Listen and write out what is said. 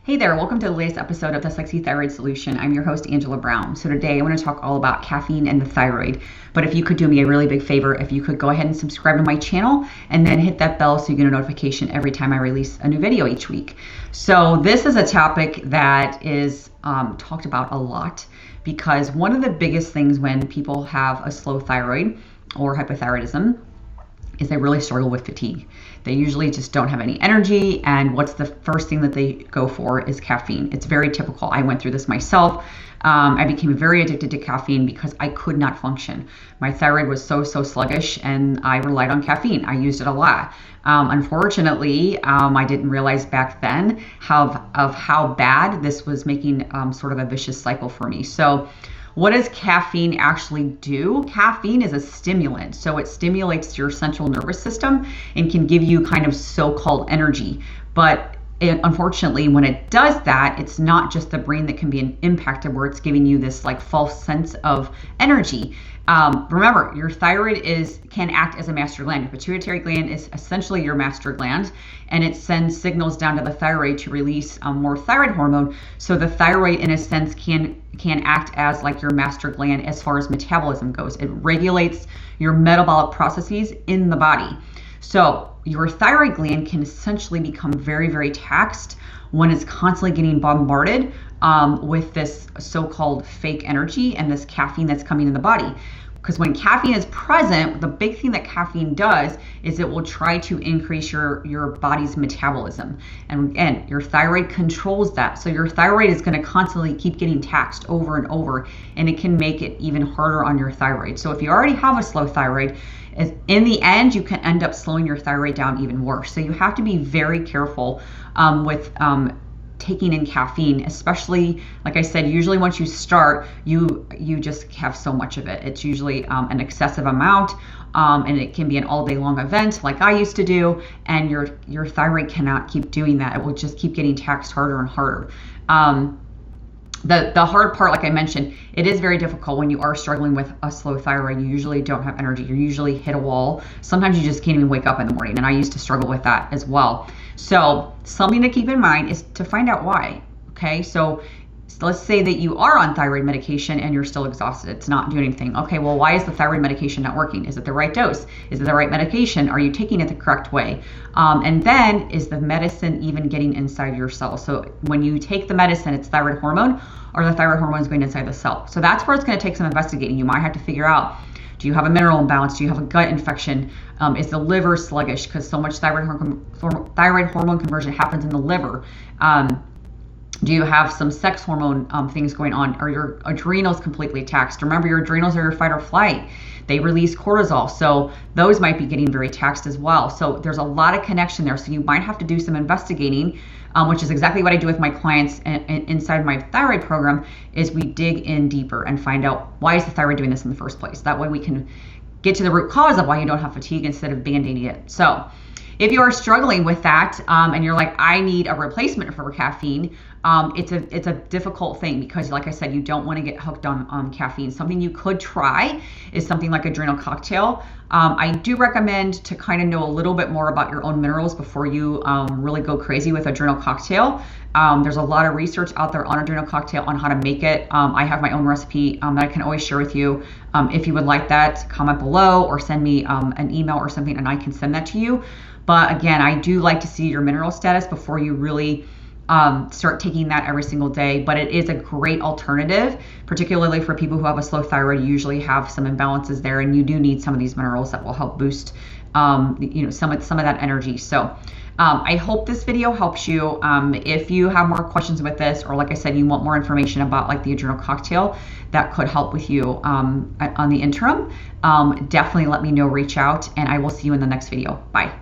Hey there, welcome to the latest episode of the Sexy Thyroid Solution. I'm your host, Angela Brown. So today I want to talk all about caffeine and the thyroid. But if you could do me a really big favor, if you could go ahead and subscribe to my channel and then hit that bell so you get a notification every time I release a new video each week. So this is a topic that is talked about a lot because one of the biggest things when people have a slow thyroid or hypothyroidism is they really struggle with fatigue. They usually just don't have any energy, and what's the first thing that they go for is caffeine. It's very typical. I went through this myself. I became very addicted to caffeine because I could not function. My thyroid was so sluggish, and I relied on caffeine. I used it a lot. Unfortunately, I didn't realize back then how bad this was making sort of a vicious cycle for me. So what does caffeine actually do? Caffeine is a stimulant, so it stimulates your central nervous system and can give you kind of so-called energy. But unfortunately, when it does that, it's not just the brain that can be impacted where it's giving you this like false sense of energy. Remember, your thyroid can act as a master gland. Your pituitary gland is essentially your master gland, and it sends signals down to the thyroid to release more thyroid hormone. So the thyroid, in a sense, can act as like your master gland as far as metabolism goes. It regulates your metabolic processes in the body. So your thyroid gland can essentially become very taxed when it's constantly getting bombarded with this so-called fake energy and this caffeine that's coming in the body. Because when caffeine is present, the big thing that caffeine does is it will try to increase your body's metabolism. And again, your thyroid controls that. So your thyroid is going to constantly keep getting taxed over and over, and it can make it even harder on your thyroid. So if you already have a slow thyroid, in the end, you can end up slowing your thyroid down even worse. So you have to be very careful with taking in caffeine, especially, like I said, usually once you start, you just have so much of it. It's usually an excessive amount, and it can be an all day long event like I used to do, and your thyroid cannot keep doing that. It will just keep getting taxed harder and harder. The hard part, like I mentioned, it is very difficult when you are struggling with a slow thyroid. You usually don't have energy. You usually hit a wall. Sometimes you just can't even wake up in the morning, and I used to struggle with that as well. So something to keep in mind is to find out why, okay? So let's say that you are on thyroid medication and you're still exhausted. It's not doing anything. Okay, well, why is the thyroid medication not working? Is it the right dose? Is it the right medication? Are you taking it the correct way? And then is the medicine even getting inside your cells? So when you take the medicine, it's thyroid hormone, or the thyroid hormone is going inside the cell. So that's where it's going to take some investigating. You might have to figure out, do you have a mineral imbalance? Do you have a gut infection? Is the liver sluggish? Because so much thyroid hormone conversion happens in the liver. Do you have some sex hormone things going on? Are your adrenals completely taxed? Remember, your adrenals are your fight or flight. They release cortisol, so those might be getting very taxed as well. So there's a lot of connection there. So you might have to do some investigating, which is exactly what I do with my clients inside my thyroid program, is we dig in deeper and find out, why is the thyroid doing this in the first place? That way we can get to the root cause of why you don't have fatigue instead of band-aiding it. So if you are struggling with that and you're like, I need a replacement for caffeine, it's a difficult thing because, like I said, you don't want to get hooked on caffeine. Something you could try is something like adrenal cocktail. I do recommend to kind of know a little bit more about your own minerals before you really go crazy with adrenal cocktail. There's a lot of research out there on adrenal cocktail on how to make it. I have my own recipe that I can always share with you. If you would like that, comment below or send me an email or something and I can send that to you. But again, I do like to see your mineral status before you really start taking that every single day. But it is a great alternative, particularly for people who have a slow thyroid. You usually have some imbalances there, and you do need some of these minerals that will help boost some of that energy. So I hope this video helps you. If you have more questions with this, or like I said, you want more information about like the adrenal cocktail that could help with you on the interim, definitely let me know, reach out, and I will see you in the next video. Bye.